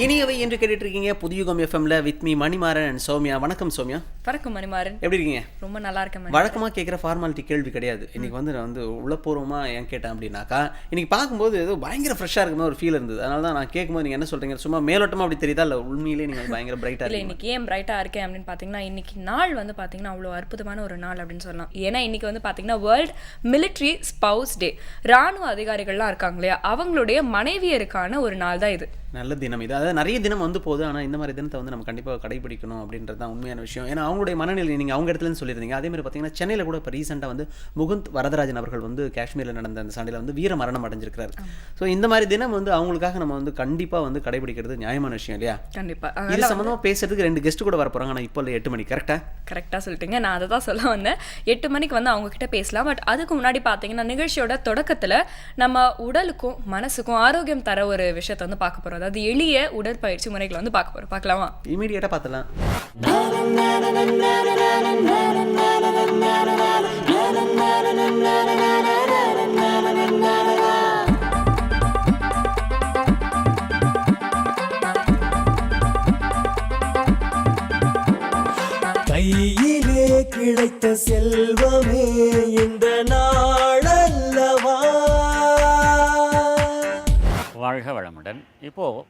இனியவை என்று கேட்டுட்டு இருக்கீங்க புதியுகம் எஃப்எம்ல with me Manimaran and Soumya. வணக்கம் சௌமியா. வணக்கம் மணிமாறன். எப்படி இருக்கீங்க? ரொம்ப நல்லா இருக்கேன். வழக்கமாக கேட்குற ஃபார்மாலிட்டி கேள்வி கிடையாது. இன்னைக்கு நான் உள்ளபூர்வமாக ஏன் கேட்டேன் அப்படின்னாக்கா, இன்னைக்கு பார்க்கும்போது ஏதோ பயங்கர ஃப்ரெஷ்ஷாக இருக்கும்போது ஒரு ஃபீல் இருந்தது. அதனால தான் நான் கேட்கும்போது நீங்கள் என்ன சொல்கிறீங்க, சும்மா மேலோட்டமாக அப்படி தெரியுதா இல்லை உண்மையிலேயே நீங்கள் பயங்கர பிரைட்டாக இல்லை? இன்னைக்கு ஏன் பிரைட்டாக இருக்கேன் அப்படின்னு பார்த்தீங்கன்னா, இன்னைக்கு நாள் பார்த்தீங்கன்னா அவ்வளோ அற்புதமான ஒரு நாள் அப்படின்னு சொல்லலாம். ஏன்னா இன்னைக்கு பார்த்தீங்கன்னா வேர்ல்ட் மிலிட்ரி ஸ்பவுஸ் டே. ராணுவ அதிகாரிகள்லாம் இருக்காங்க இல்லையா, அவங்களுடைய மனைவியருக்கான ஒரு நாள் தான் இது. நல்ல தினம் இது. அதாவது நிறைய தினம் போகுது, ஆனால் இந்த மாதிரி தினத்தை நம்ம கண்டிப்பாக கடைபிடிக்கணும் அப்படின்றது தான் உண்மையான விஷயம். ஏன்னா அவங்களுடைய மனநிலை நீங்கள் அவங்க இடத்துலன்னு சொல்லியிருந்தீங்க. அதேமாதிரி பார்த்தீங்கன்னா சென்னையில் கூட இப்போ ரீசெண்டாக முகுந்த் வரதராஜன் அவர்கள் காஷ்மீரில் நடந்த அந்த சண்டையில் வீர மரணம் அடைஞ்சிருக்கிறார். ஸோ இந்த மாதிரி தினம் அவங்களுக்காக நம்ம கண்டிப்பாக கடைபிடிக்கிறது நியாயமான விஷயம் இல்லையா? கண்டிப்பாக. இது சம்மந்தமாக பேசுறதுக்கு 2 கெஸ்ட் கூட வர போகிறாங்க. ஆனால் இப்போ 8 மணி கரெக்டாக சொல்லிட்டீங்க. நான் அதை தான் சொல்ல வந்தேன். 8 மணிக்கு அவங்க கிட்ட பேசலாம். பட் அதுக்கு முன்னாடி பார்த்தீங்கன்னா நிகழ்ச்சியோட தொடக்கத்தில் நம்ம உடலுக்கும் மனசுக்கும் ஆரோக்கியம் தர ஒரு விஷயத்தை பார்க்க போகிறோம். அதாவது எளிய உடற்பயிற்சி முறைகளை பார்க்க போறோம். பார்க்கலாமா? இமீடியட்டா பார்த்தலாம். கையிலே கிடைத்த செல்வமே இந்த நாளல்லவா. வாழ்க வளமுடன். இப்போது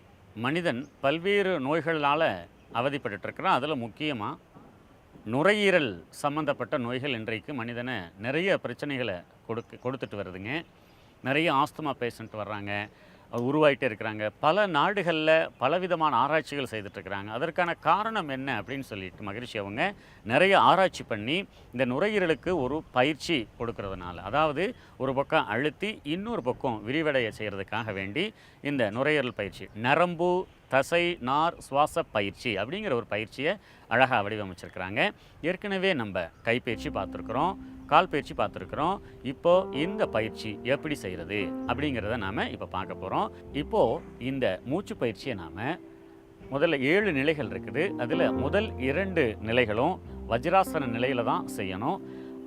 மனிதன் பல்வேறு நோய்களால் அவதிப்பட்டுருக்கிறான். அதில் முக்கியமாக நுரையீரல் சம்மந்தப்பட்ட நோய்கள் இன்றைக்கு மனிதனை நிறைய பிரச்சனைகளை கொடுத்துட்டு வருதுங்க. நிறைய ஆஸ்துமா பேஷண்ட் வர்றாங்க, உருவாகிட்டே இருக்கிறாங்க. பல நாடுகளில் பலவிதமான ஆராய்ச்சிகள் செய்துட்ருக்கிறாங்க. அதற்கான காரணம் என்ன அப்படின்னு சொல்லிட்டு மகிழ்ச்சி அவங்க நிறைய ஆராய்ச்சி பண்ணி இந்த நுரையீரலுக்கு ஒரு பயிற்சி கொடுக்கறதுனால, அதாவது ஒரு பக்கம் அழுத்தி இன்னொரு பக்கம் விரிவடைய செய்கிறதுக்காக வேண்டி இந்த நுரையீரல் பயிற்சி, நரம்பு தசை நார் சுவாச பயிற்சி அப்படிங்கிற ஒரு பயிற்சியை அழகாக வடிவமைச்சிருக்கிறாங்க. ஏற்கனவே நம்ம கைப்பயிற்சி பார்த்துருக்குறோம், கால் பயிற்சி பார்த்துருக்குறோம். இப்போது இந்த பயிற்சி எப்படி செய்கிறது அப்படிங்கிறத நாம் இப்போ பார்க்க போகிறோம். இப்போது இந்த மூச்சு பயிற்சியை நாம் முதல்ல 7 நிலைகள் இருக்குது. அதில் முதல் 2 நிலைகளும் வஜ்ராசன நிலையில் தான் செய்யணும்.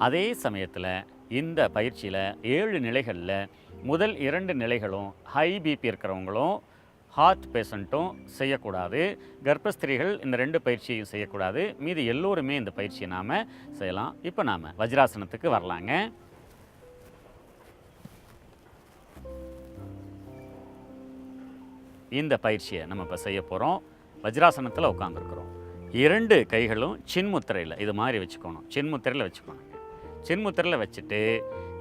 அதே சமயத்தில் இந்த பயிற்சியில் 7 நிலைகளில் முதல் 2 நிலைகளும் ஹை பிபி இருக்கிறவங்களும் ஹார்ட் பேஷண்ட்டும் செய்யக்கூடாது. கர்ப்பஸ்திரிகள் இந்த 2 பயிற்சியையும் செய்யக்கூடாது. மீது எல்லோருமே இந்த பயிற்சியை நாம் செய்யலாம். இப்போ நாம் வஜ்ராசனத்துக்கு வரலாங்க. இந்த பயிற்சியை நம்ம இப்போ செய்ய போகிறோம். வஜ்ராசனத்தில் உட்காந்துருக்குறோம். 2 கைகளும் சின்முத்திரையில் இது மாதிரி வச்சுக்கணும். சின்முத்திரையில் வச்சுக்கணும். சின்முத்திரையில் வச்சுட்டு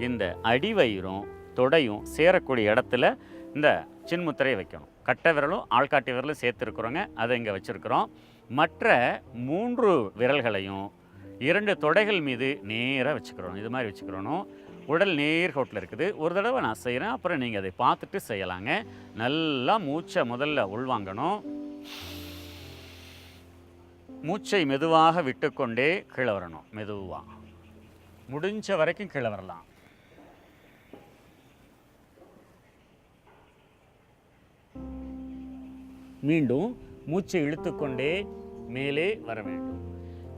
இந்த அடிவயிறும் தொடையும் சேரக்கூடிய இடத்துல இந்த சின்முத்திரையை வைக்கணும். கட்டை விரலும் ஆள்காட்டி விரலும் சேர்த்துருக்குறோங்க, அதை இங்கே வச்சுருக்குறோம். மற்ற 3 விரல்களையும் 2 தொடைகள் மீது நேராக வச்சுக்கிறோம். இது மாதிரி வச்சுக்கிறோம். உடல் நேர்கோட்டில் இருக்குது. ஒரு தடவை நான் செய்கிறேன், அப்புறம் நீங்கள் அதை பார்த்துட்டு செய்யலாங்க. நல்லா மூச்சை முதல்ல உள்வாங்கணும். மூச்சை மெதுவாக விட்டுக்கொண்டே கீழே வரணும். மெதுவாக முடிஞ்ச வரைக்கும் கீழே வரலாம். மீண்டும் மூச்சை இழுத்துக்கொண்டே மேலே வர வேண்டும்.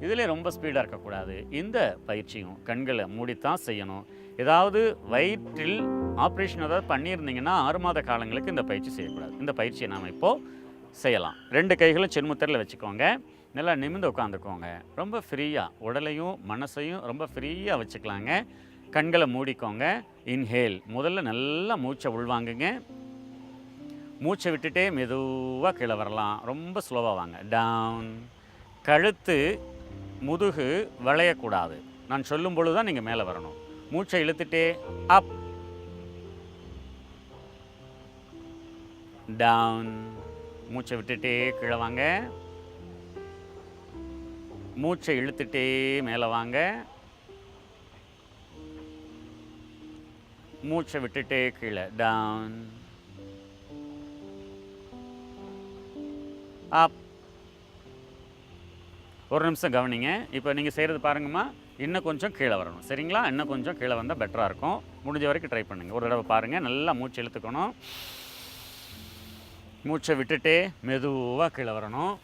இதில் ரொம்ப ஸ்பீடாக இருக்கக்கூடாது. இந்த பயிற்சியும் கண்களை மூடித்தான் செய்யணும். ஏதாவது வயிற்றில் ஆப்ரேஷன் ஏதாவது பண்ணியிருந்தீங்கன்னா 6 மாத காலங்களுக்கு இந்த பயிற்சி செய்யக்கூடாது. இந்த பயிற்சியை நாம் இப்போது செய்யலாம். 2 கைகளும் சின்முத்திரையில் வச்சுக்கோங்க. நல்லா நிமிர்ந்து உட்காந்துக்கோங்க. ரொம்ப ஃப்ரீயாக உடலையும் மனசையும் ரொம்ப ஃப்ரீயாக வச்சுக்கலாங்க. கண்களை மூடிக்கோங்க. இன்ஹேல், முதல்ல நல்லா மூச்சை உள்வாங்குங்க. மூச்சை விட்டுட்டே மெதுவாக கீழே வரலாம். ரொம்ப ஸ்லோவாக வாங்க. டவுன். கழுத்து முதுகு வளையக்கூடாது. நான் சொல்லும் பொழுது தான் நீங்கள் மேலே வரணும். மூச்சை இழுத்துட்டே அப் டவுன். மூச்சை விட்டுட்டே கீழே வாங்க. மூச்சை இழுத்துட்டே மேலே வாங்க. மூச்சை விட்டுட்டே கீழே டவுன் அப். ஒரு நிமிஷம் கவனிங்க. இப்போ நீங்கள் செய்கிறது பாருங்கம்மா. இன்னும் கொஞ்சம் கீழே வரணும், சரிங்களா? இன்னும் கொஞ்சம் கீழே வந்தால் பெட்டராக இருக்கும். முடிஞ்ச வரைக்கும் ட்ரை பண்ணுங்கள். ஒரு தடவை பாருங்கள். நல்லா மூச்சு இழுத்துக்கணும். மூச்சை விட்டுட்டே மெதுவாக கீழே வரணும்.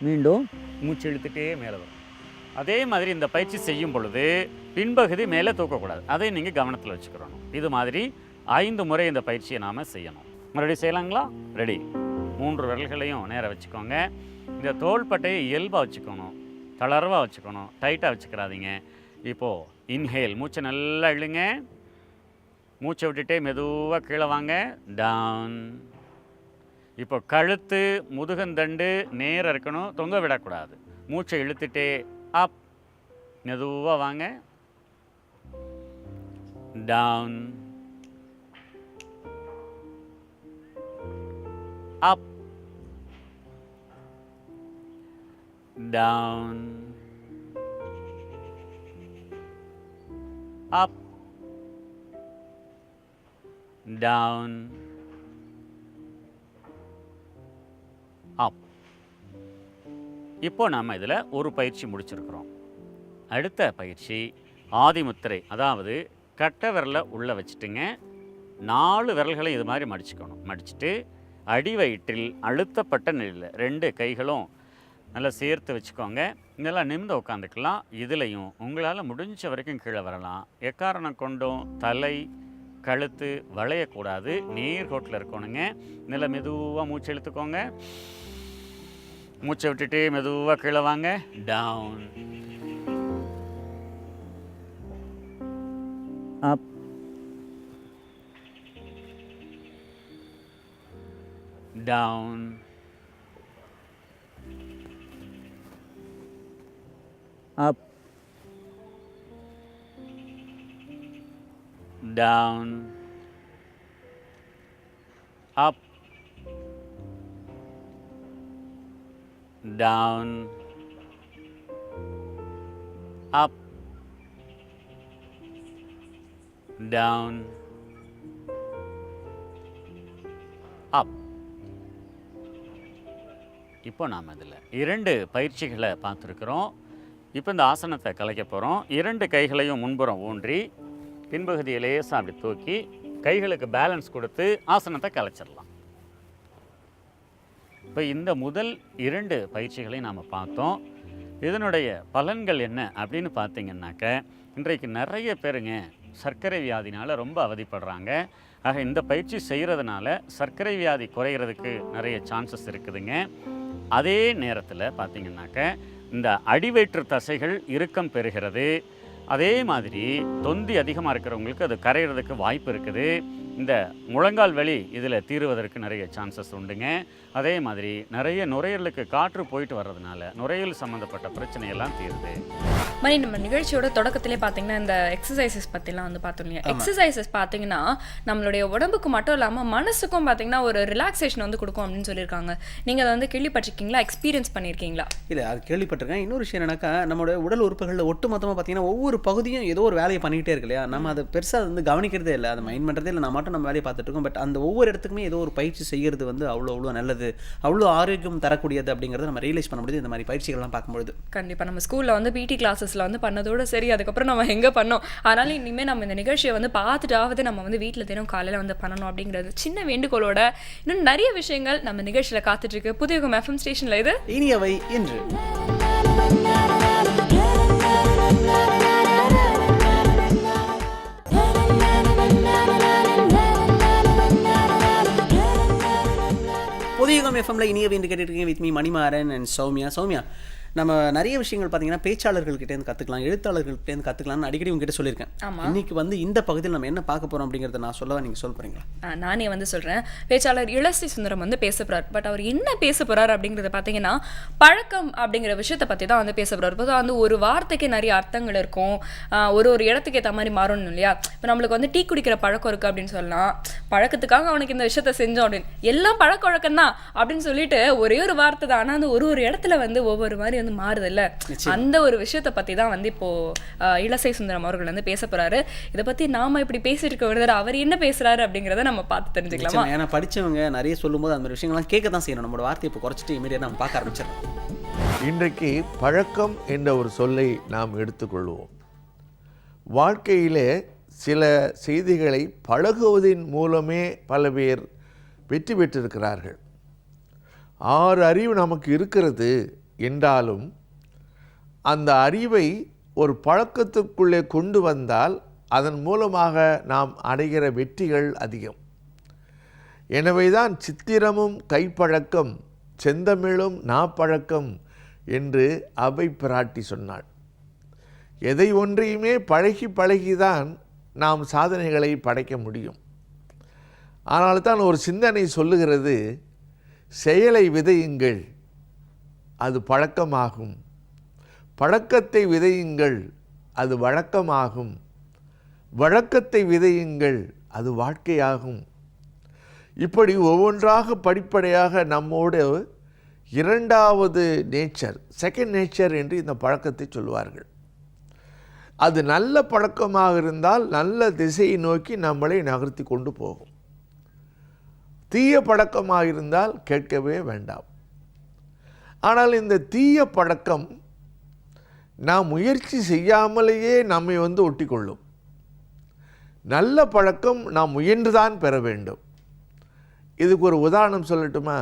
மீண்டும் மூச்சு இழுத்துட்டே மேலே வரும். அதே மாதிரி இந்த பயிற்சி செய்யும் பொழுது பின்பகுதி மேலே தூக்கக்கூடாது. அதை நீங்கள் கவனத்தில் வச்சுக்கிறணும். இது மாதிரி 5 முறை இந்த பயிற்சியை நாம் செய்யணும். மறுபடியும் செய்யலாங்களா? ரெடி. 3 விரல்களையும் நேராக வச்சுக்கோங்க. இந்த தோள்பட்டையை இயல்பாக வச்சுக்கணும், தளர்வாக வச்சுக்கணும், டைட்டாக வச்சுக்கிறாதீங்க. இப்போது இன்ஹேல், மூச்சை நல்லா இழுங்க. மூச்சை விட்டுட்டே மெதுவாக கீழே வாங்க, டவுன். இப்போ கழுத்து முதுகந்தண்டு நேராக இருக்கணும், தொங்க விடக்கூடாது. மூச்சை இழுத்துட்டே அப், மெதுவாக வாங்க, டவுன், அப், down, up, down, up. இப்போ நாம் இதில் ஒரு பயிற்சி முடிச்சிருக்கிறோம். அடுத்த பயிற்சி ஆதிமுத்திரை, அதாவது கட்டை விரலை உள்ளே வச்சுட்டுங்க, 4 விரல்களை இது மாதிரி மடிச்சுக்கணும். மடிச்சுட்டு அடி வயிற்றில் அழுத்தப்பட்ட நிலையில் 2 கைகளும் நல்லா சேர்த்து வச்சுக்கோங்க. இதெல்லாம் நிமிர்ந்து உட்காந்துக்கலாம். இதுலேயும் உங்களால் முடிஞ்ச வரைக்கும் கீழே வரலாம். எக்காரணம் கொண்டும் தலை கழுத்து வளையக்கூடாது, நேர்கோட்டில் இருக்கணுங்க. நல்லா மெதுவாக மூச்சு இழுத்துக்கோங்க. மூச்சை விட்டுட்டு மெதுவாக கீழே வாங்க, டவுன், அப், down, up, down, up, down, up, down, up. இப்போ நாம் இதில் 2 பயிற்சிகளை பார்த்துருக்குறோம். இப்போ இந்த ஆசனத்தை கலைக்க போகிறோம். 2 கைகளையும் முன்புறம் ஊன்றி பின்பகுதியை லேசாக அப்படி தூக்கி கைகளுக்கு பேலன்ஸ் கொடுத்து ஆசனத்தை கலைச்சிடலாம். இப்போ இந்த முதல் 2 பயிற்சிகளையும் நாம் பார்த்தோம். இதனுடைய பலன்கள் என்ன அப்படின்னு பார்த்தீங்கன்னாக்க, இன்றைக்கு நிறைய பேருங்க சர்க்கரை வியாதினால் ரொம்ப அவதிப்படுறாங்க. ஆக இந்த பயிற்சி செய்கிறதுனால சர்க்கரை வியாதி குறைகிறதுக்கு நிறைய சான்சஸ் இருக்குதுங்க. அதே நேரத்தில் பார்த்தீங்கன்னாக்க இந்த அடிவயிற்று தசைகள் இறுக்கம் பெறுகிறது. அதே மாதிரி தொந்தி அதிகமாக இருக்கிறவங்களுக்கு அது கரைகிறதுக்கு வாய்ப்பு இருக்குது. இந்த முழங்கால் வலி இதில் தீருவதற்கு நிறைய சான்சஸ் உண்டுங்க. அதே மாதிரி நிறைய நுரையீரலுக்கு காற்று போயிட்டு வர்றதுனால நுரையீரல் சம்மந்தப்பட்ட பிரச்சனையெல்லாம் தீருது. மணி, நம்ம நிகழ்ச்சியோட தொடக்கத்திலே பார்த்தீங்கன்னா இந்த எக்ஸசைசஸ் பற்றிலாம் வந்து பார்த்தோம் இல்லையா? எக்ஸசைசஸ் பார்த்தீங்கன்னா நம்மளுடைய உடம்புக்கு மட்டும் இல்லாமல் மனசுக்கும் பார்த்தீங்கன்னா ஒரு ரிலாக்ஸேஷன் வந்து கொடுக்கும் அப்படின்னு சொல்லியிருக்காங்க. நீங்கள் அதை வந்து கேள்விப்பட்டிருக்கீங்களா, எக்ஸ்பீரியன்ஸ் பண்ணியிருக்கீங்களா? இல்லை, அது கேள்விப்பட்டிருக்கேன். இன்னொரு விஷயம் என்னன்னாக்கா, நம்மளோட உடல் உறுப்புகளில் ஒட்டு மொத்தமாக பார்த்தீங்கன்னா ஒவ்வொரு பகுதியும் ஏதோ ஒரு வேலையை பண்ணிக்கிட்டே இருக்கு இல்லையா? நம்ம அதை பெருசாக வந்து கவனிக்கிறதே இல்லை, அதை மைண்ட் பண்ணுறதே இல்லை. நம்ம மட்டும் நம்ம வேலையை பார்த்துட்டு இருக்கோம். பட் அந்த ஒவ்வொரு இடத்துக்குமே ஏதோ ஒரு பயிற்சி செய்கிறது வந்து அவ்வளோ நல்லது, அவ்வளோ ஆரோக்கியம் தரக்கூடியது அப்படிங்கிறத நம்ம ரியலைஸ் பண்ண முடியுது இந்த மாதிரி பயிற்சிகள்லாம் பார்க்கும்போது. கண்டிப்பாக நம்ம ஸ்கூலில் வந்து பிடி கிளாஸஸில் வந்து பண்ணதோடு சரி, அதுக்கப்புறம் நம்ம எங்கே பண்ணோம். அதனால இனிமேல் நம்ம இந்த நிகழ்ச்சியை வந்து பார்த்துட்டாவது நம்ம வந்து வீட்டில் தினம் காலையில் வந்து பண்ணணும் அப்படிங்கிறது சின்ன வேண்டுகோளோட இன்னும் நிறைய விஷயங்கள் நம்ம நிகழ்ச்சியில் காத்துட்ருக்கு. புதிய FM ஸ்டேஷனில் இது இனியவை என்று. புதிய எஃப்எம்ல இனியவை என்று கேட்டுருக்கீங்க. With me Manimaran and Soumya. நம்ம நிறைய விஷயங்கள் பார்த்தீங்கன்னா பேச்சாளர்கள்கிட்டேருந்து கற்றுக்கலாம், எழுத்தாளர்கள்கிட்டேருந்து கற்றுக்கலாம்னு அடிக்கடி உங்ககிட்ட சொல்லியிருக்கேன். இன்னைக்கு வந்து இந்த பகுதியில் நம்ம என்ன பார்க்க போகிறோம் அப்படிங்கிறத நான் சொல்லவா, நீங்கள் சொல்ல போகிறீங்களா? நானே வந்து சொல்கிறேன். பேச்சாளர் இளசி சுந்தரம் வந்து பேச போகிறார். பட் அவர் என்ன பேச போகிறார் அப்படிங்கிறத பார்த்தீங்கன்னா பழக்கம் அப்படிங்கிற விஷயத்தை பற்றி தான் வந்து பேச போகிறார். இப்போ வந்து ஒரு வார்த்தைக்கு நிறைய அர்த்தங்கள் இருக்கும், ஒரு இடத்துக்கு ஏற்ற மாதிரி மாறணும் இல்லையா? இப்போ நம்மளுக்கு வந்து டீ குடிக்கிற பழக்கம் இருக்குது அப்படின்னு சொல்லலாம். பழக்கத்துக்காக அவனுக்கு இந்த விஷயத்த செஞ்சோம் அப்படின்னு, எல்லாம் பழக்க வழக்கம் தான் அப்படின்னு சொல்லிட்டு ஒரே ஒரு வார்த்தை தான், ஆனால் அந்த ஒரு இடத்துல வந்து ஒவ்வொரு மாதிரி வந்து மாறுது இல்ல. அந்த ஒரு விஷயத்தை பத்தி தான் வந்து இப்போ இளசை சுந்தரம் அவர்கள் வந்து பேச போறாரு. இதை பத்தி நாம இப்படி பேசிட்டு இருக்க விடுதலை அவர் என்ன பேசுறாரு அப்படிங்கறத நம்ம பார்த்து தெரிஞ்சுக்கலாமா? ஏன்னா படிச்சவங்க நிறைய சொல்லும்போது அந்த மாதிரி விஷயங்கள்லாம் கேட்க தான் செய்யணும். நம்மளோட வார்த்தையை இப்போ குறைச்சிட்டு இமீடியட்டாக நம்ம பார்க்க ஆரம்பிச்சிடலாம். இன்றைக்கு பழக்கம் என்ற ஒரு சொல்லை நாம் எடுத்துக்கொள்வோம். வாழ்க்கையிலே சில செய்திகளை பழகுவதின் மூலமே பல பேர் வெற்றி பெற்றிருக்கிறார்கள். 6 அறிவு நமக்கு இருக்கிறது என்றாலும் அந்த அறிவை ஒரு பழக்கத்துக்குள்ளே கொண்டு வந்தால் அதன் மூலமாக நாம் அடைகிற வெற்றிகள் அதிகம். எனவேதான் சித்திரமும் கைப்பழக்கம் செந்தமிழும் நாப்பழக்கம் என்று அவை பிராட்டி சொன்னாள். எதை ஒன்றையுமே பழகி பழகிதான் நாம் சாதனைகளை படைக்க முடியும். ஆனால் தான் ஒரு சிந்தனை சொல்லுகிறது, செயலை விதையுங்கள் அது பழக்கமாகும், பழக்கத்தை விதையுங்கள் அது வழக்கமாகும், வழக்கத்தை விதையுங்கள் அது வாழ்க்கையாகும். இப்படி ஒவ்வொன்றாக படிப்படியாக நம்மோடு இரண்டாவது நேச்சர், செகண்ட் நேச்சர் என்று இந்த பழக்கத்தை சொல்வார்கள். அது நல்ல பழக்கமாக இருந்தால் நல்ல திசையை நோக்கி நம்மளை நகர்த்தி கொண்டு போகும். தீய பழக்கமாக இருந்தால் கேட்கவே வேண்டாம். ஆனால் இந்த தீய பழக்கம் நாம் முயற்சி செய்யாமலேயே நம்மை ஒட்டி கொள்ளும். நல்ல பழக்கம் நாம் முயன்றுதான் பெற வேண்டும். இதுக்கு ஒரு உதாரணம் சொல்லட்டுமா?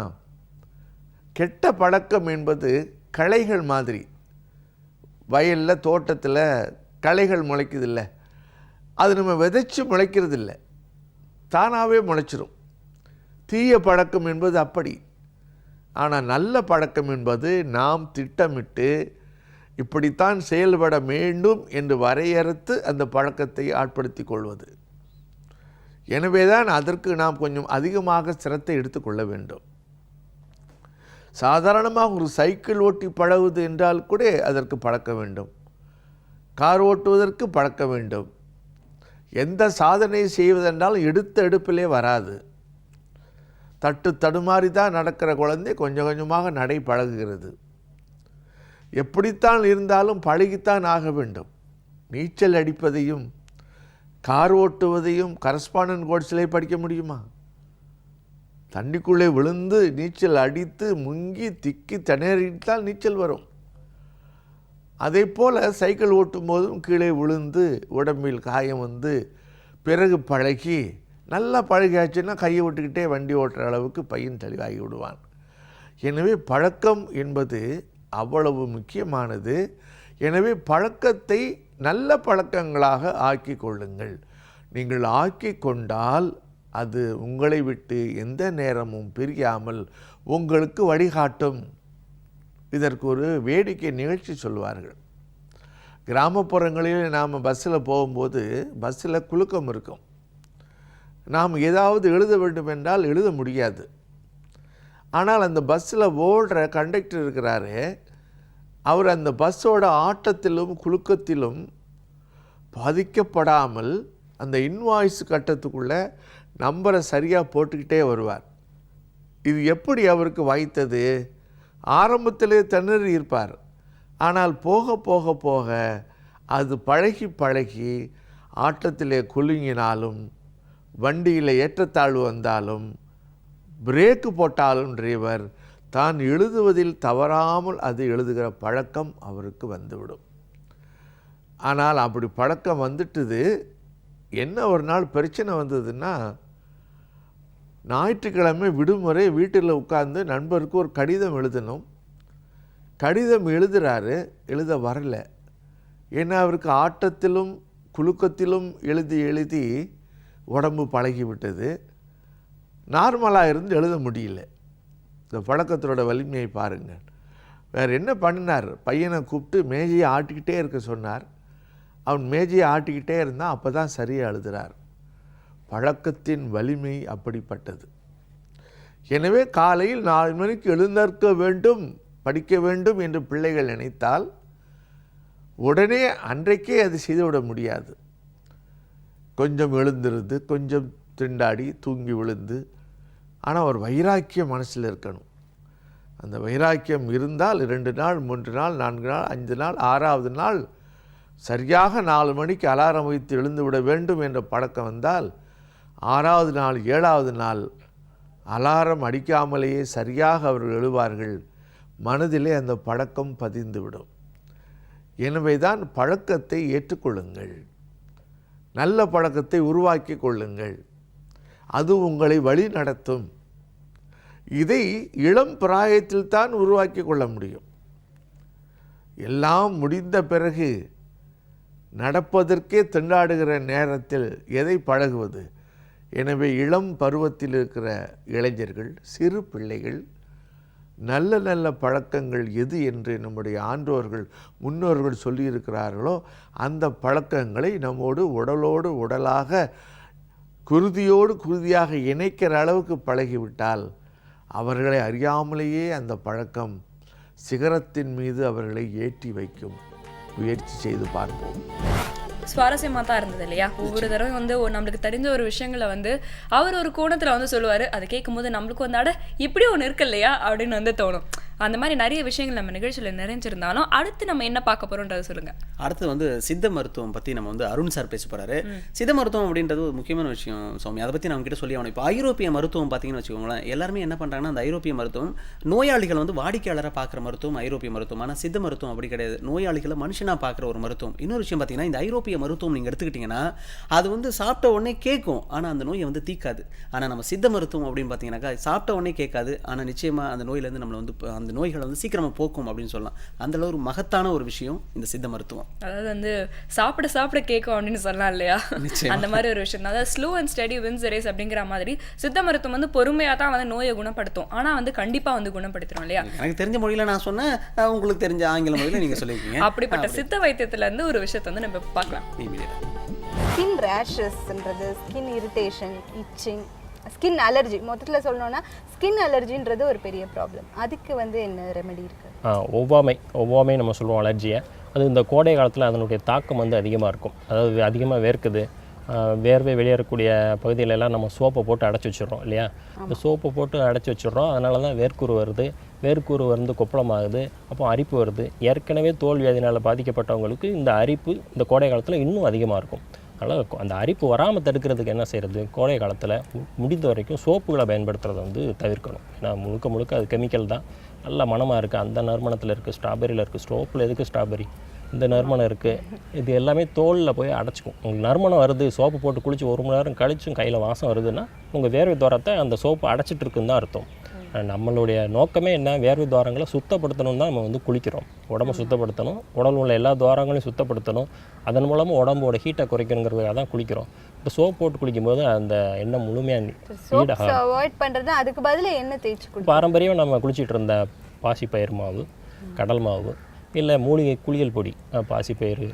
கெட்ட பழக்கம் என்பது களைகள் மாதிரி. வயலில் தோட்டத்தில் களைகள் முளைக்குதில்ல, அது நம்ம விதைச்சி முளைக்கிறதில்ல, தானாகவே முளைச்சிரும். தீய பழக்கம் என்பது அப்படி. ஆனால் நல்ல பழக்கம் என்பது நாம் திட்டமிட்டு இப்படித்தான் செயல்பட வேண்டும் என்று வரையறுத்து அந்த பழக்கத்தை ஆட்படுத்தி கொள்வது. எனவே தான் அதற்கு நாம் கொஞ்சம் அதிகமாக சிரத்தை எடுத்துக்கொள்ள வேண்டும். சாதாரணமாக ஒரு சைக்கிள் ஓட்டி பழகுவது என்றால் கூட அதற்கு பழக்க வேண்டும், கார் ஓட்டுவதற்கு பழக்க வேண்டும். எந்த சாதனை செய்வதென்றாலும் எடுத்த எடுப்பிலே வராது. தட்டு தடுமாறி தான் நடக்கிற குழந்தை கொஞ்சம் கொஞ்சமாக நடை பழகுகிறது. எப்படித்தான் இருந்தாலும் பழகித்தான் ஆக வேண்டும். நீச்சல் அடிப்பதையும் கார் ஓட்டுவதையும் கரஸ்பாண்டன்ட் கோர்ஸிலே படிக்க முடியுமா? தண்ணிக்குள்ளே விழுந்து நீச்சல் அடித்து முங்கி திக்கி திணறித்தால் நீச்சல் வரும். அதே போல் சைக்கிள் ஓட்டும் போதும் கீழே விழுந்து உடம்பில் காயம் வந்து பிறகு பழகி நல்லா பழகியாச்சுன்னா கையை விட்டுக்கிட்டே வண்டி ஓட்டுற அளவுக்கு பையன் தெளிவாகி விடுவான். எனவே பழக்கம் என்பது அவ்வளவு முக்கியமானது. எனவே பழக்கத்தை நல்ல பழக்கங்களாக ஆக்கி கொள்ளுங்கள். நீங்கள் ஆக்கி கொண்டால் அது உங்களை விட்டு எந்த நேரமும் பிரியாமல் உங்களுக்கு வழிகாட்டும். இதற்கு ஒரு வேடிக்கை நிகழ்ச்சி சொல்வார்கள். கிராமப்புறங்களில் நாம் பஸ்ஸில் போகும்போது பஸ்ஸில் குலுக்கம் இருக்கும். நாம் ஏதாவது எழுத வேண்டும் என்றால் எழுத முடியாது. ஆனால் அந்த பஸ்ஸில் ஓடுற கண்டக்டர் இருக்கிறாரு, அவர் அந்த பஸ்ஸோட ஆட்டத்திலும் குலுக்கத்திலும் பாதிக்கப்படாமல் அந்த இன்வாய்ஸ் கட்டத்துக்குள்ளே நம்பரை சரியாக போட்டுக்கிட்டே வருவார். இது எப்படி அவருக்கு வாய்த்தது? ஆரம்பத்திலே திணறி இருப்பார். ஆனால் போக போக போக அது பழகி பழகி ஆட்டத்திலே குலுங்கினாலும் வண்டியில் ஏற்றத்தாழ்வு வந்தாலும் பிரேக்கு போட்டாலும் டிரைவர் தான் எழுதுவதில் தவறாமல் அது எழுதுகிற பழக்கம் அவருக்கு வந்துவிடும். ஆனால் அப்படி பழக்கம் வந்துட்டுது. என்ன ஒரு நாள் பிரச்சனை வந்ததுன்னா, ஞாயிற்றுக்கிழமை விடுமுறை, வீட்டில் உட்கார்ந்து நண்பருக்கு ஒரு கடிதம் எழுதணும். கடிதம் எழுதுகிறாரு, எழுத வரல. ஏன்னா அவருக்கு ஆட்டத்திலும் குலுக்கத்திலும் எழுதி எழுதி உடம்பு பழகிவிட்டது. நார்மலாக இருந்து எழுத முடியல. இந்த பழக்கத்தோட வலிமையை பாருங்கள். வேறு என்ன பண்ணினார்? பையனை கூப்பிட்டு மேஜையை ஆட்டிக்கிட்டே இருக்க சொன்னார். அவன் மேஜையை ஆட்டிக்கிட்டே இருந்தால் அப்போ தான் சரியாக எழுதுகிறார். பழக்கத்தின் வலிமை அப்படிப்பட்டது. எனவே காலையில் 4 மணிக்கு எழுந்திருக்க வேண்டும், படிக்க வேண்டும் என்று பிள்ளைகள் நினைத்தால் உடனே அன்றைக்கே அது செய்துவிட முடியாது. கொஞ்சம் எழுந்திருந்து, கொஞ்சம் திண்டாடி, தூங்கி விழுந்து, ஆனால் ஒரு வைராக்கியம் மனசில் இருக்கணும். அந்த வைராக்கியம் இருந்தால் 2 நாள், 3 நாள், 4 நாள், 5 நாள், 6வது நாள் சரியாக 4 மணிக்கு அலாரம் வைத்து எழுந்து விட வேண்டும் என்ற பழக்கம் வந்தால் 6வது நாள், 7வது நாள் அலாரம் அடிக்காமலேயே சரியாக அவர்கள் எழுவார்கள். மனதிலே அந்த பழக்கம் பதிந்துவிடும். எனவே தான் பழக்கத்தை ஏற்றுக்கொள்ளுங்கள், நல்ல பழக்கத்தை உருவாக்கி கொள்ளுங்கள். அது உங்களை வழி நடத்தும். இதை இளம் பிராயத்தில் தான் உருவாக்கி கொள்ள முடியும். எல்லாம் முடிந்த பிறகு நடப்பதற்கே திண்டாடுகிற நேரத்தில் எதை பழகுவது? எனவே இளம் பருவத்தில் இருக்கிற இளைஞர்கள், சிறு பிள்ளைகள் நல்ல நல்ல பழக்கங்கள் எது என்று நம்முடைய ஆன்றோர்கள் முன்னோர்கள் சொல்லியிருக்கிறார்களோ அந்த பழக்கங்களை நம்மோடு உடலோடு உடலாக குருதியோடு குருதியாக இணைக்கிற அளவுக்கு பழகிவிட்டால் அவர்களை அறியாமலேயே அந்த பழக்கம் சிகரத்தின் மீது அவர்களை ஏற்றி வைக்கும். முயற்சி செய்து பார்ப்போம். சுவாரஸ்யமாக தான் இருந்தது இல்லையா? ஒவ்வொரு தடவை வந்து நம்மளுக்கு தெரிஞ்ச ஒரு விஷயங்களை வந்து அவர் ஒரு கோணத்தில் வந்து சொல்லுவார். அதை கேட்கும்போது நம்மளுக்கு வந்து அட இப்படி ஒன்று இருக்கு இல்லையா அப்படின்னு வந்து தோணும். அந்த மாதிரி நிறைய விஷயங்கள் நம்ம நிகழ்ச்சியில் நிறைஞ்சிருந்தாலும் அடுத்து நம்ம என்ன பார்க்க போகிறோன்றதை சொல்லுங்கள். அடுத்து வந்து சித்த மருத்துவம் பற்றி நம்ம வந்து அருண் சார் பேச போகிறாரு. சித்த மருத்துவம் அப்படின்றது ஒரு முக்கியமான விஷயம் சௌமி. அதை பற்றி நான் உங்ககிட்ட சொல்லி ஆகணும். இப்போ ஐரோப்பிய மருத்துவம் பார்த்தீங்கன்னு வச்சுக்கோங்களேன், எல்லாருமே என்ன பண்ணுறாங்கன்னா அந்த ஐரோப்பிய மருத்துவம் நோயாளிகள் வந்து வாடிக்கையாளராக பார்க்குற மருத்துவம் ஐரோப்பிய மருத்துவம். ஆனால் சித்த மருத்துவம் அப்படி கிடையாது. நோயாளிகளை மனுஷனாக பார்க்குற ஒரு மருத்துவம். இன்னொரு விஷயம் பார்த்தீங்கன்னா, இந்த ஐரோப்பிய மருத்துவம் நீங்கள் எடுத்துக்கிட்டிங்கன்னா அது வந்து சாப்பிட்ட உடனே கேட்கும், ஆனால் அந்த நோயை வந்து தீக்காது. ஆனால் நம்ம சித்த மருத்துவம் அப்படின்னு பார்த்தீங்கன்னாக்கா சாப்பிட்ட உடனே கேட்காது, ஆனால் நிச்சயமாக அந்த நோயிலேருந்து நம்மளை வந்து அந்த நோய்களை வந்து சீக்கிரமாக போக்கும் அப்படின்னு சொல்லலாம். அந்த அளவு ஒரு மகத்தான ஒரு விஷயம் இந்த சித்த மருத்துவம். அதாவது வந்து சாப்பிட சாப்பிட கேட்கும் அப்படின்னு சொல்லலாம் இல்லையா? அந்த மாதிரி ஒரு விஷயம். அதாவது slow and steady wins the race அப்படிங்கிற மாதிரி சித்த மருத்துவம் வந்து பொறுமையாக தான் வந்து நோயை குணப்படுத்தும், ஆனால் வந்து கண்டிப்பாக வந்து குணப்படுத்துறோம் இல்லையா? எனக்கு தெரிஞ்ச மொழியில் நான் சொன்னேன், உங்களுக்கு தெரிஞ்ச ஆங்கில மொழியில் நீங்கள் சொல்லியிருக்கீங்க. அப்படிப்பட்ட சித்த வைத்தியத்துல இருந்து ஒரு விஷயத்தை வந்து நம்ம பார்க்கலாம். ஸ்கின் ரேஷஸ்ன்றது, skin irritation, itching, skin allergy, மொத்தத்தில் சொல்லணும்னா ஸ்கின் அலர்ஜின்றது ஒரு பெரிய ப்ராப்ளம். அதுக்கு வந்து என்ன ரெமெடி இருக்குது? ஒவ்வாமை நம்ம சொல்லுவோம் அலர்ஜியை. அது இந்த கோடை காலத்தில் அதனுடைய தாக்கம் வந்து அதிகமாக இருக்கும். அதாவது அதிகமாக வேர்க்குது, வேர்வை வெளியேறக்கூடிய பகுதியிலெல்லாம் நம்ம சோப்பை போட்டு அடைச்சி வச்சிடறோம் இல்லையா? இந்த சோப்பை போட்டு அடைச்சி வச்சிடறோம். அதனால தான் வேர்க்கூறு வருது. வேர்க்கூறு வந்து கொப்பளமாகுது, அப்போ அரிப்பு வருது. ஏற்கனவே தோல் வியாதினால் பாதிக்கப்பட்டவங்களுக்கு இந்த அரிப்பு இந்த கோடை காலத்தில் இன்னும் அதிகமாக இருக்கும். அதனால் அந்த அரிப்பு வராமல் தடுக்கிறதுக்கு என்ன செய்கிறது? கோடை காலத்தில் முடிந்த வரைக்கும் சோப்புகளை பயன்படுத்துகிறத வந்து தவிர்க்கணும். ஏன்னா முழுக்க அது கெமிக்கல் தான். நல்ல மனமாக இருக்குது, அந்த நறுமணத்தில் இருக்குது, ஸ்ட்ராபெரியில் இருக்குது. சோப்பில் எதுக்கு ஸ்ட்ராபெரி? இந்த நறுமணம் இருக்குது. இது எல்லாமே தோலில் போய் அடைச்சிக்கும். உங்களுக்கு நறுமணம் வருது, சோப்பு போட்டு குளித்து 1 மணி நேரம் கழிச்சும் கையில் வாசம் வருதுன்னா உங்கள் வேர்வை துவாரத்தை அந்த சோப்பு அடைச்சிட்டு இருக்குன்னு தான் அர்த்தம். நம்மளுடைய நோக்கமே என்ன? வேர்வை துவாரங்களை சுத்தப்படுத்தணும் தான் நம்ம வந்து குளிக்கிறோம். உடம்பை சுத்தப்படுத்தணும், உடல் உள்ள எல்லா துவாரங்களையும் சுத்தப்படுத்தணும். அதன் மூலமாக உடம்போட ஹீட்டை குறைக்கணுங்கிறதுக்காக தான் குளிக்கிறோம். இப்போ சோப் போட்டு குளிக்கும்போது அந்த எண்ணெய் முழுமையாக அவாய்ட் பண்ணுறது, அதுக்கு பதிலாக என்ன தேய்ச்சி பாரம்பரியம் நம்ம குளிச்சிட்டு இருந்த பாசிப்பயிறு மாவு, கடல் மாவு, இல்லை மூலிகை குளியல் பொடி, பாசிப்பயிறு,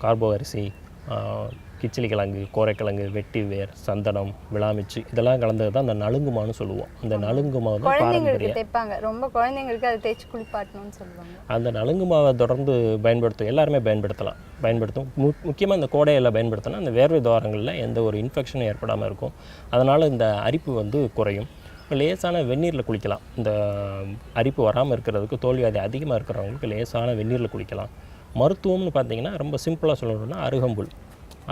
கார்போ அரிசி, கிச்சிலி கிழங்கு, கோரைக்கிழங்கு, வெட்டி வேர், சந்தனம், விளாமிச்சு இதெல்லாம் கலந்தது தான் அந்த நலுங்குமான்னு சொல்லுவோம். அந்த நலுங்கு மாவு தான் பாரம்பரியம். தேய்ப்பாங்க, ரொம்ப குழந்தைங்களுக்கு அதை தேய்ச்சி குளிப்பாட்டணும்னு சொல்லுவாங்க. அந்த நலுங்கு மாவை தொடர்ந்து எல்லாருமே பயன்படுத்தும். முக்கியமாக இந்த கோடையில் பயன்படுத்தினா அந்த வேர்வை துவாரங்களில் எந்த ஒரு இன்ஃபெக்ஷனும் ஏற்படாமல் இருக்கும். அதனால் இந்த அரிப்பு வந்து குறையும். லேசான வெந்நீரில் குளிக்கலாம். இந்த அரிப்பு வராமல் இருக்கிறதுக்கு, தோல்வியாதி அதிகமாக இருக்கிறவங்களுக்கு லேசான வெந்நீரில் குளிக்கலாம். மருத்துவம்னு பார்த்தீங்கன்னா ரொம்ப சிம்பிளாக சொல்லணும்னா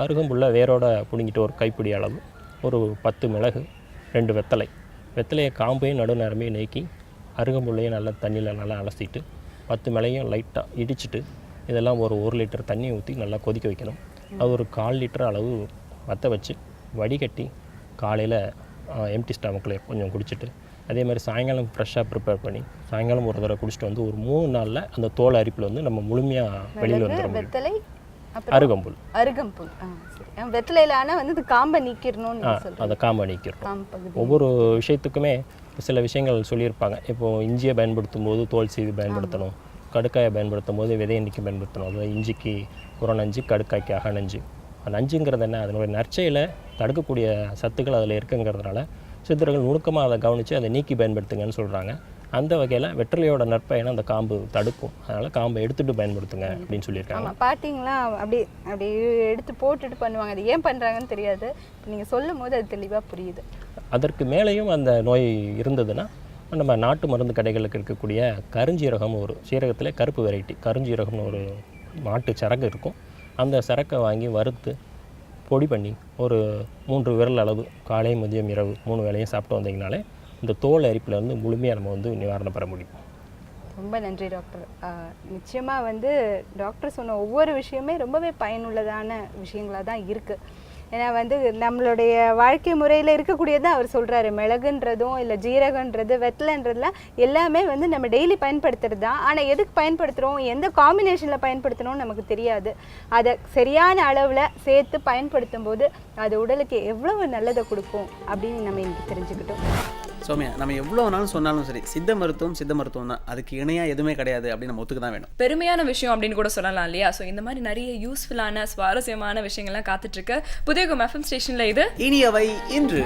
அருகம்புல்லை வேரோட பிடுங்கிட்டு ஒரு கைப்பிடி அளவு, ஒரு 10 மிளகு, 2 வெத்தலையை காம்பையும் நடுநரம்பையும் நீக்கி அருகம்புல்லையும் நல்லா தண்ணியில் நல்லா அலசிட்டு 10 மிளகையும் லைட்டாக இடிச்சிட்டு இதெல்லாம் ஒரு 1 லிட்டர் தண்ணி ஊற்றி நல்லா கொதிக்க வைக்கணும். அது ஒரு 1/4 லிட்டர் அளவு வற்ற வச்சு வடிகட்டி காலையில் எம்டி ஸ்டமக்கில் கொஞ்சம் குடிச்சிட்டு, அதே மாதிரி சாயங்காலம் ஃப்ரெஷ்ஷாக ப்ரிப்பேர் பண்ணி சாயங்காலம் ஒரு தடவை குடிச்சிட்டு வந்து ஒரு 3 நாளில் அந்த தோல் அரிப்பில் வந்து நம்ம முழுமையாக வெளியில் வந்துடும். வெத்தலை, அருகம்புல். சரி. வெத்தலையில் ஆனால் வந்து அது காம்பை நீக்கிடணும்னு அதை காம்பை நீக்கிடணும். ஒவ்வொரு விஷயத்துக்குமே சில விஷயங்கள் சொல்லியிருப்பாங்க. இப்போது இஞ்சியை பயன்படுத்தும் போது தோல் சீவி பயன்படுத்தணும், கடுக்காயை பயன்படுத்தும் போது விதையை நீக்கி பயன்படுத்தணும். அதாவது இஞ்சிக்கு புறநஞ்சு, கடுக்காய்க்கு அகநஞ்சு. அந்த நஞ்சுங்கிறது என்ன? அதனுடைய நற்செயலை தடுக்கக்கூடிய சத்துக்கள் அதில் இருக்குங்கிறதுனால சித்தர்கள் நுணுக்கமாக அதை கவனித்து அதை நீக்கி பயன்படுத்துங்கன்னு சொல்கிறாங்க. அந்த வகையில் வெற்றிலையோட நற்பயனை அந்த காம்பு தடுக்கும். அதனால் காம்பை எடுத்துகிட்டு பயன்படுத்துங்க அப்படின்னு சொல்லியிருக்காங்க. பாட்டிங்களாம் அப்படி எடுத்து போட்டுட்டு பண்ணுவாங்க. அது ஏன் பண்ணுறாங்கன்னு தெரியாது. நீங்கள் சொல்லும் போது அது தெளிவாக புரியுது. அதற்கு மேலேயும் அந்த நோய் இருந்ததுன்னா நம்ம நாட்டு மருந்து கடைகளுக்கு இருக்கக்கூடிய கருஞ்சீரகம், ஒரு சீரகத்தில் கருப்பு வெரைட்டி கருஞ்சீரகம்னு ஒரு மாட்டு சரக்கு இருக்கும். அந்த சரக்கை வாங்கி வறுத்து பொடி பண்ணி ஒரு 3 விரல் அளவு காலை, மதியம், இரவு 3 வேளையும் சாப்பிட்டு வந்தீங்கனாலே இந்த தோல் அரிப்பிலேருந்து முழுமையாக நம்ம வந்து நிவாரணம் பெற முடியும். ரொம்ப நன்றி டாக்டர். நிச்சயமாக வந்து டாக்டர் சொன்ன ஒவ்வொரு விஷயமே ரொம்பவே பயனுள்ளதான விஷயங்களாக தான் இருக்குது. ஏன்னா வந்து நம்மளுடைய வாழ்க்கை முறையில் இருக்கக்கூடியது அவர் சொல்கிறாரு. மிளகுன்றதும் இல்லை ஜீரகன்றது வெத்தலைன்றதுலாம் எல்லாமே வந்து நம்ம டெய்லி பயன்படுத்துறது தான். ஆனால் எதுக்கு பயன்படுத்துகிறோம், எந்த காம்பினேஷனில் பயன்படுத்தணும்னு நமக்கு தெரியாது. அதை சரியான அளவில் சேர்த்து பயன்படுத்தும் போது அது உடலுக்கு எவ்வளவு நல்லதை கொடுக்கும் அப்படின்னு நம்ம இன்னைக்கு தெரிஞ்சுக்கிட்டோம். சௌமியா, நம்ம எவ்வளோ நாளும் சொன்னாலும் சரி, சித்த மருத்துவம் தான், அதுக்கு இணையாக எதுவுமே கிடையாது அப்படின்னு நம்ம ஒத்துக்க தான் வேணும். பெருமையான விஷயம் அப்படின்னு கூட சொல்லலாம் இல்லையா? ஸோ இந்த மாதிரி நிறைய யூஸ்ஃபுல்லான சுவாரஸ்யமான விஷயங்கள்லாம் காத்துட்ருக்கு புதிய FM ஸ்டேஷனில். இது இனியவை இன்று.